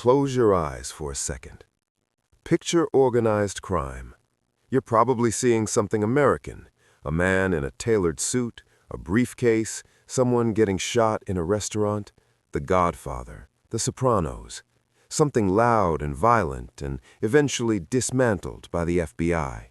Close your eyes for a second. Picture organized crime. You're probably seeing something American. A man in a tailored suit, a briefcase, someone getting shot in a restaurant, The Godfather, The Sopranos. Something loud and violent and eventually dismantled by the FBI.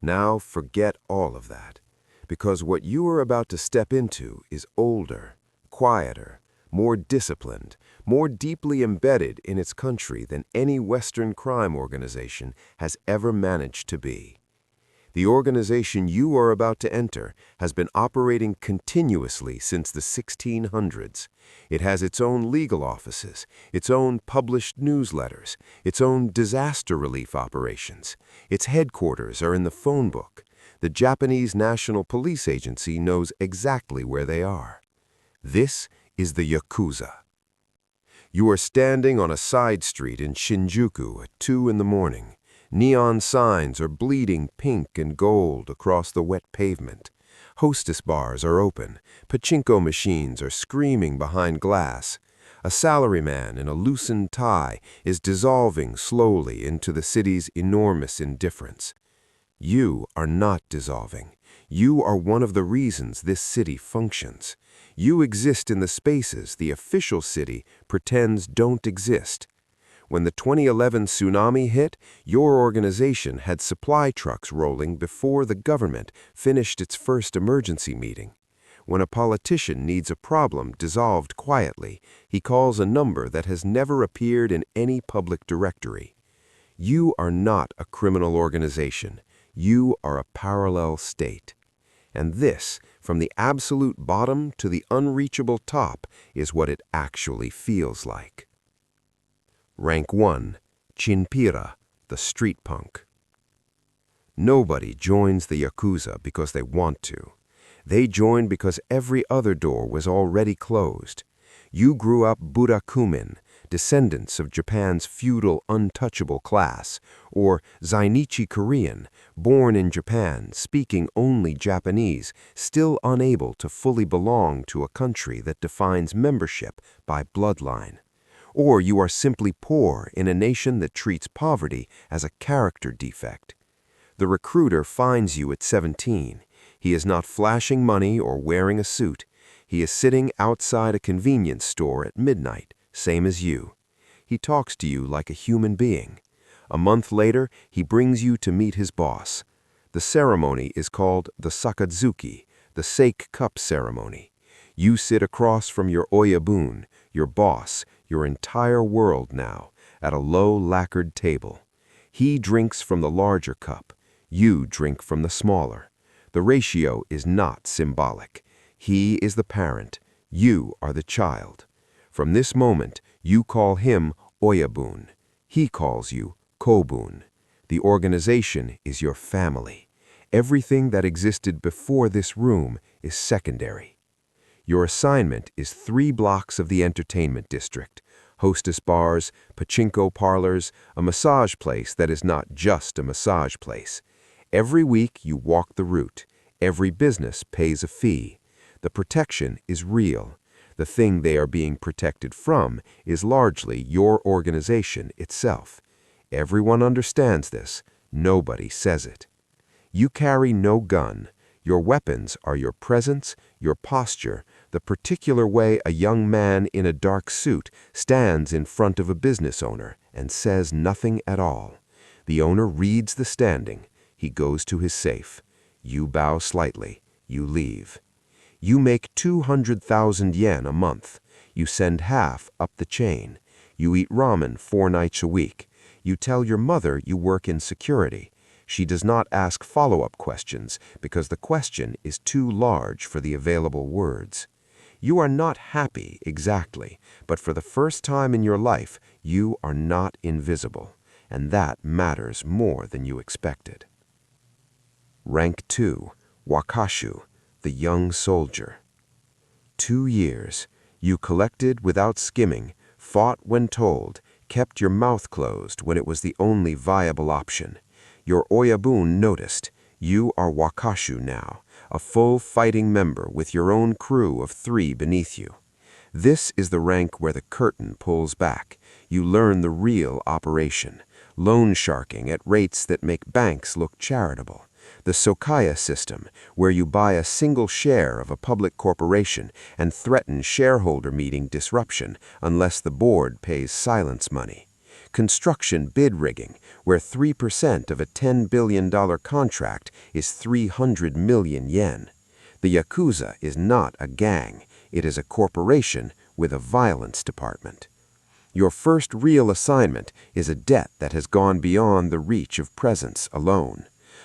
Now forget all of that, because what you are about to step into is older, quieter, more disciplined, more deeply embedded in its country than any Western crime organization has ever managed to be. The organization you are about to enter has been operating continuously since the 1600s. It has its own legal offices, its own published newsletters, its own disaster relief operations. Its headquarters are in the phone book. The Japanese National Police Agency knows exactly where they are. This is the Yakuza. You are standing on a side street in Shinjuku at 2 in the morning. Neon signs are bleeding pink and gold across the wet pavement. Hostess bars are open. Pachinko machines are screaming behind glass. A salaryman in a loosened tie is dissolving slowly into the city's enormous indifference. You are not dissolving. You are one of the reasons this city functions. You exist in the spaces the official city pretends don't exist. When the 2011 tsunami hit, your organization had supply trucks rolling before the government finished its first emergency meeting. When a politician needs a problem dissolved quietly, he calls a number that has never appeared in any public directory. You are not a criminal organization. You are a parallel state. And this, from the absolute bottom to the unreachable top, is what it actually feels like. Rank 1, Chinpira, the street punk. Nobody joins the Yakuza because they want to. They join because every other door was already closed. You grew up Burakumin, descendants of Japan's feudal untouchable class, or Zainichi Korean, born in Japan, speaking only Japanese, still unable to fully belong to a country that defines membership by bloodline. Or you are simply poor in a nation that treats poverty as a character defect. The recruiter finds you at 17. He is not flashing money or wearing a suit. He is sitting outside a convenience store at midnight, same as you. He talks to you like a human being. A month later, he brings you to meet his boss. The ceremony is called the Sakazuki, the sake cup ceremony. You sit across from your oyabun, your boss, your entire world now, at a low lacquered table. He drinks from the larger cup. You drink from the smaller. The ratio is not symbolic. He is the parent. You are the child. From this moment, you call him oyabun. He calls you kobun. The organization is your family. Everything that existed before this room is secondary. Your assignment is 3 blocks of the entertainment district, hostess bars, pachinko parlors, a massage place that is not just a massage place. Every week you walk the route. Every business pays a fee. The protection is real. The thing they are being protected from is largely your organization itself. Everyone understands this. Nobody says it. You carry no gun. Your weapons are your presence, your posture, the particular way a young man in a dark suit stands in front of a business owner and says nothing at all. The owner reads the standing. He goes to his safe. You bow slightly. You leave. You make 200,000 yen a month. You send half up the chain. You eat ramen 4 nights a week. You tell your mother you work in security. She does not ask follow-up questions because the question is too large for the available words. You are not happy exactly, but for the first time in your life, you are not invisible, and that matters more than you expected. Rank 2, Wakashu, the young soldier. 2 years. You collected without skimming, fought when told, kept your mouth closed when it was the only viable option. Your oyabun noticed. You are Wakashu now, a full fighting member with your own crew of 3 beneath you. This is the rank where the curtain pulls back. You learn the real operation. Loan sharking at rates that make banks look charitable. The Sokaya system, where you buy a single share of a public corporation and threaten shareholder meeting disruption unless the board pays silence money. Construction bid rigging, where 3% of a $10 billion contract is 300 million yen. The Yakuza is not a gang. It is a corporation with a violence department. Your first real assignment is a debt that has gone beyond the reach of presence alone.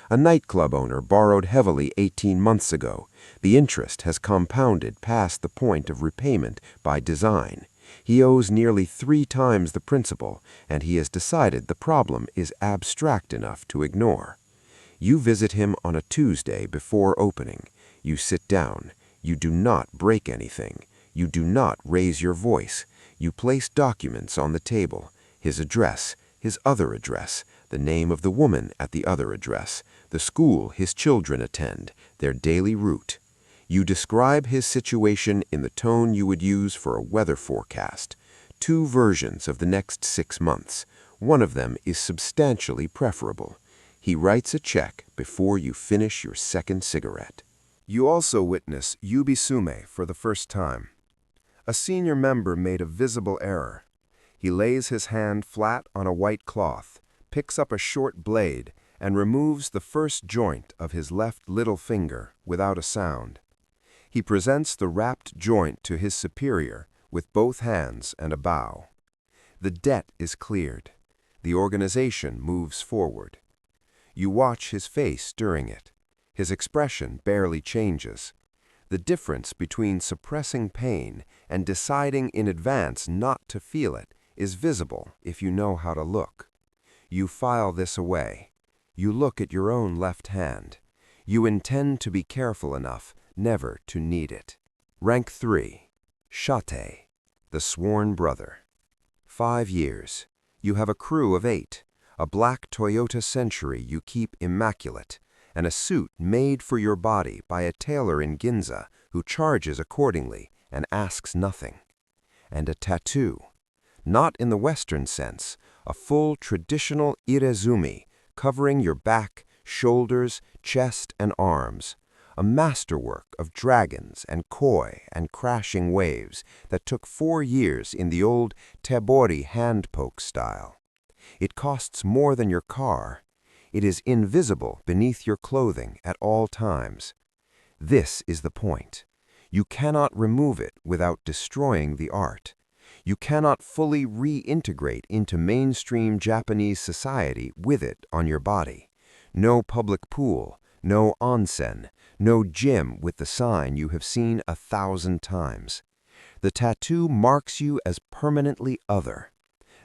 A nightclub owner borrowed heavily 18 months ago. The interest has compounded past the point of repayment by design. He owes nearly 3 times the principal, and he has decided the problem is abstract enough to ignore. You visit him on a Tuesday before opening. You sit down. You do not break anything. You do not raise your voice. You place documents on the table, his address, his other address, the name of the woman at the other address, the school his children attend, their daily route. You describe his situation in the tone you would use for a weather forecast. 2 versions of the next 6 months. One of them is substantially preferable. He writes a check before you finish your second cigarette. You also witness Yubitsume for the first time. A senior member made a visible error. He lays his hand flat on a white cloth, picks up a short blade, and removes the first joint of his left little finger without a sound. He presents the wrapped joint to his superior with both hands and a bow. The debt is cleared. The organization moves forward. You watch his face during it. His expression barely changes. The difference between suppressing pain and deciding in advance not to feel it is visible if you know how to look. You file this away. You look at your own left hand. You intend to be careful enough never to need it. Rank 3. Shatei, the sworn brother. 5 years. You have a crew of 8, a black Toyota Century you keep immaculate, and a suit made for your body by a tailor in Ginza who charges accordingly and asks nothing. And a tattoo. Not in the Western sense, a full traditional Irezumi covering your back, shoulders, chest, and arms. A masterwork of dragons and koi and crashing waves that took 4 years in the old tebori hand-poke style. It costs more than your car. It is invisible beneath your clothing at all times. This is the point. You cannot remove it without destroying the art. You cannot fully reintegrate into mainstream Japanese society with it on your body. No public pool, no onsen, no gym with the sign you have seen 1,000 times. The tattoo marks you as permanently other.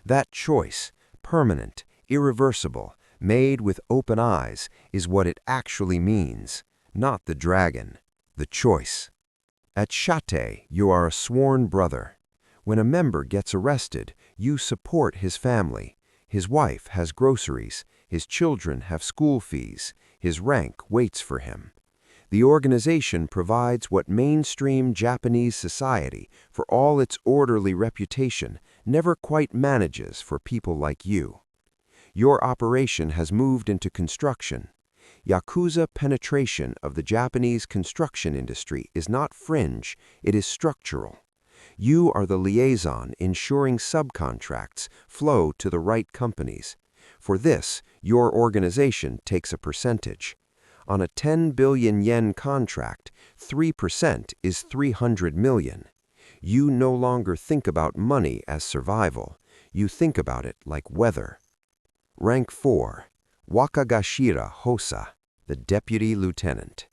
That choice, permanent, irreversible, made with open eyes, is what it actually means, not the dragon, the choice. At Shatei, you are a sworn brother. When a member gets arrested, you support his family. His wife has groceries, his children have school fees, his rank waits for him. The organization provides what mainstream Japanese society, for all its orderly reputation, never quite manages for people like you. Your operation has moved into construction. Yakuza penetration of the Japanese construction industry is not fringe, it is structural. You are the liaison ensuring subcontracts flow to the right companies. For this, your organization takes a percentage. On a 10 billion yen contract, 3% is 300 million. You no longer think about money as survival. You think about it like weather. Rank 4. Wakagashira Hosa, the Deputy Lieutenant.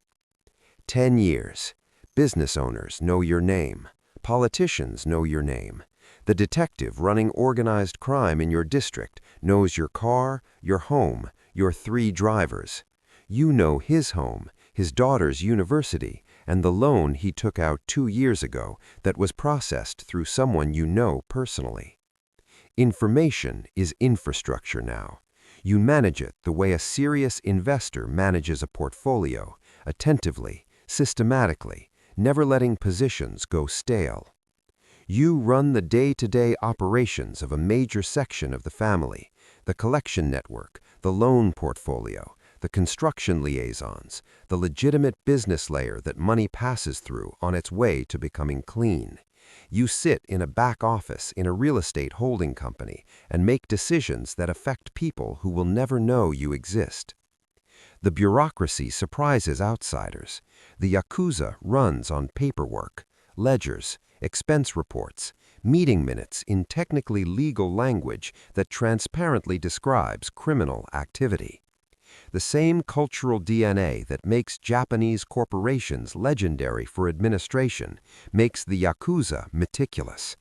10 years. Business owners know your name. Politicians know your name. The detective running organized crime in your district knows your car, your home, your 3 drivers. You know his home, his daughter's university, and the loan he took out 2 years ago that was processed through someone you know personally. Information is infrastructure now. You manage it the way a serious investor manages a portfolio, attentively, systematically, never letting positions go stale. You run the day-to-day operations of a major section of the family, the collection network, the loan portfolio, the construction liaisons, the legitimate business layer that money passes through on its way to becoming clean. You sit in a back office in a real estate holding company and make decisions that affect people who will never know you exist. The bureaucracy surprises outsiders. The Yakuza runs on paperwork, ledgers, expense reports, meeting minutes in technically legal language that transparently describes criminal activity. The same cultural DNA that makes Japanese corporations legendary for administration makes the Yakuza meticulous.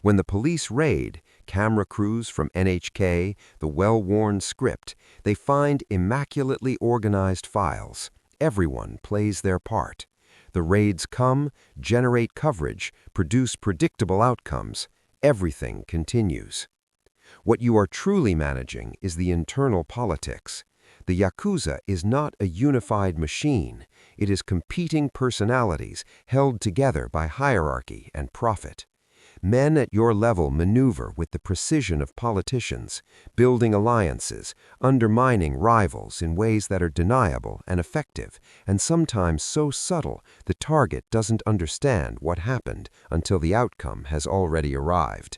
When the police raid, camera crews from NHK, the well-worn script, they find immaculately organized files. Everyone plays their part. The raids come, generate coverage, produce predictable outcomes. Everything continues. What you are truly managing is the internal politics. The Yakuza is not a unified machine. It is competing personalities held together by hierarchy and profit. Men at your level maneuver with the precision of politicians, building alliances, undermining rivals in ways that are deniable and effective, and sometimes so subtle the target doesn't understand what happened until the outcome has already arrived.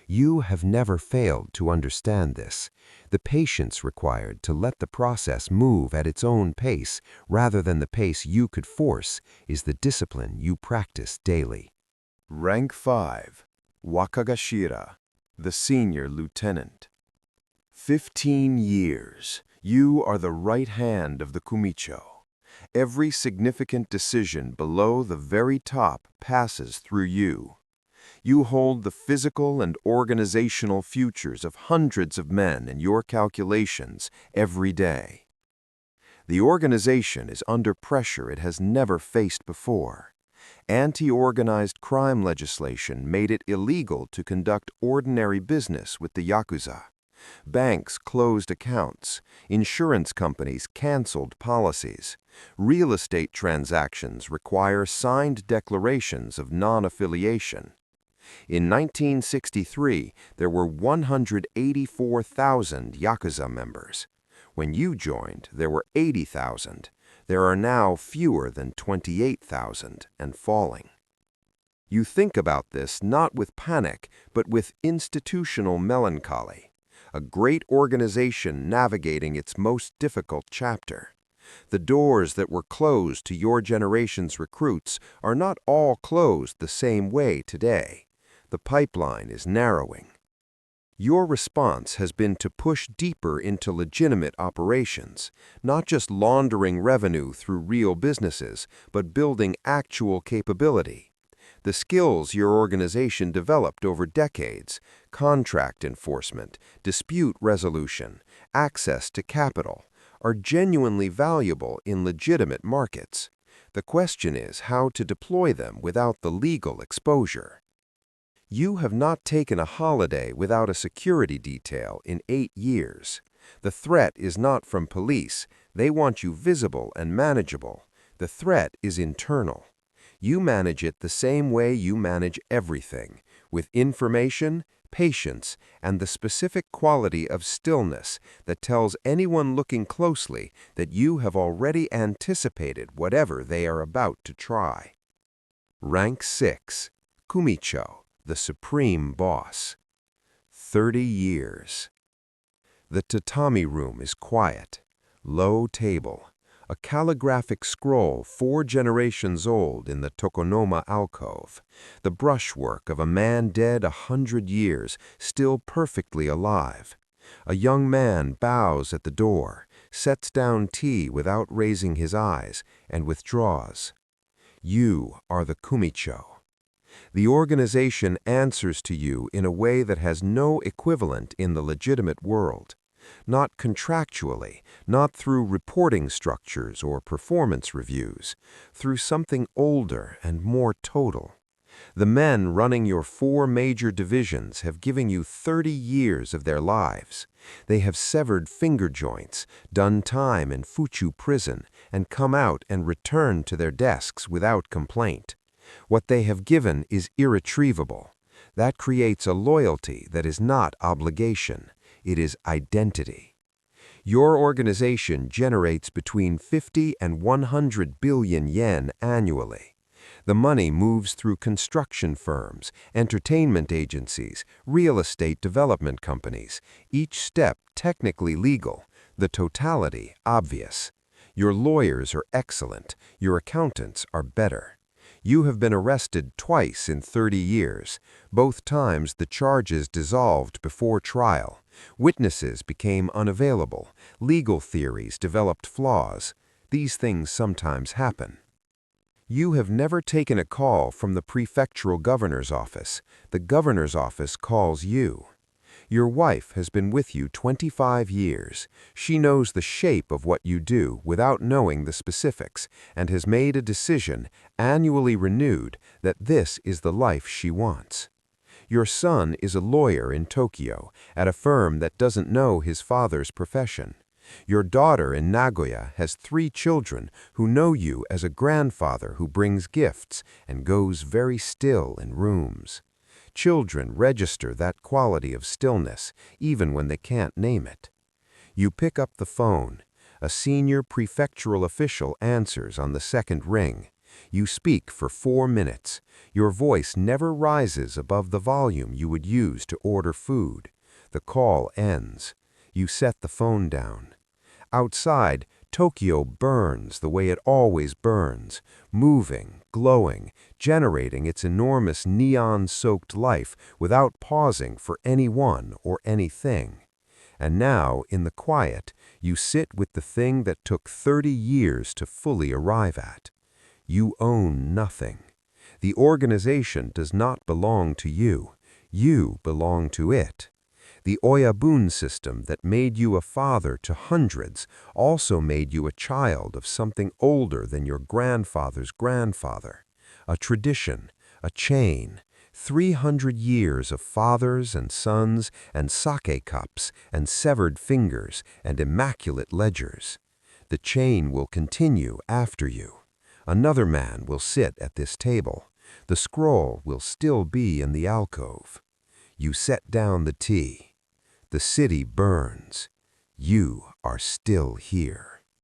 You have never failed to understand this. The patience required to let the process move at its own pace rather than the pace you could force is the discipline you practice daily. Rank 5. Wakagashira, the senior lieutenant. 15 years. You are the right hand of the Kumicho. Every significant decision below the very top passes through you. You hold the physical and organizational futures of hundreds of men in your calculations every day. The organization is under pressure it has never faced before. Anti-organized crime legislation made it illegal to conduct ordinary business with the Yakuza. Banks closed accounts, insurance companies canceled policies. Real estate transactions require signed declarations of non-affiliation. In 1963, there were 184,000 Yakuza members. When you joined, there were 80,000. There are now fewer than 28,000 and falling. You think about this not with panic, but with institutional melancholy, a great organization navigating its most difficult chapter. The doors that were closed to your generation's recruits are not all closed the same way today. The pipeline is narrowing. Your response has been to push deeper into legitimate operations, not just laundering revenue through real businesses, but building actual capability. The skills your organization developed over decades, contract enforcement, dispute resolution, access to capital, are genuinely valuable in legitimate markets. The question is how to deploy them without the legal exposure. You have not taken a holiday without a security detail in 8 years. The threat is not from police. They want you visible and manageable. The threat is internal. You manage it the same way you manage everything, with information, patience, and the specific quality of stillness that tells anyone looking closely that you have already anticipated whatever they are about to try. Rank 6. Kumicho, the supreme boss. 30 years. The tatami room is quiet. Low table. A calligraphic scroll 4 generations old in the tokonoma alcove. The brushwork of a man dead 100 years, still perfectly alive. A young man bows at the door, sets down tea without raising his eyes, and withdraws. You are the Kumicho. The organization answers to you in a way that has no equivalent in the legitimate world. Not contractually, not through reporting structures or performance reviews, through something older and more total. The men running your 4 major divisions have given you 30 years of their lives. They have severed finger joints, done time in Fuchu prison, and come out and returned to their desks without complaint. What they have given is irretrievable. That creates a loyalty that is not obligation. It is identity. Your organization generates between 50 and 100 billion yen annually. The money moves through construction firms, entertainment agencies, real estate development companies, each step technically legal, the totality obvious. Your lawyers are excellent, your accountants are better. You have been arrested twice in 30 years. Both times the charges dissolved before trial. Witnesses became unavailable. Legal theories developed flaws. These things sometimes happen. You have never taken a call from the prefectural governor's office. The governor's office calls you. Your wife has been with you 25 years. She knows the shape of what you do without knowing the specifics and has made a decision, annually renewed, that this is the life she wants. Your son is a lawyer in Tokyo at a firm that doesn't know his father's profession. Your daughter in Nagoya has 3 children who know you as a grandfather who brings gifts and goes very still in rooms. Children register that quality of stillness, even when they can't name it. You pick up the phone. A senior prefectural official answers on the second ring. You speak for 4 minutes. Your voice never rises above the volume you would use to order food. The call ends. You set the phone down. Outside, Tokyo burns the way it always burns, moving, glowing, generating its enormous neon-soaked life without pausing for anyone or anything. And now, in the quiet, you sit with the thing that took 30 years to fully arrive at. You own nothing. The organization does not belong to you. You belong to it. The Oyabun system that made you a father to hundreds also made you a child of something older than your grandfather's grandfather. A tradition, a chain, 300 years of fathers and sons and sake cups and severed fingers and immaculate ledgers. The chain will continue after you. Another man will sit at this table. The scroll will still be in the alcove. You set down the tea. The city burns. You are still here.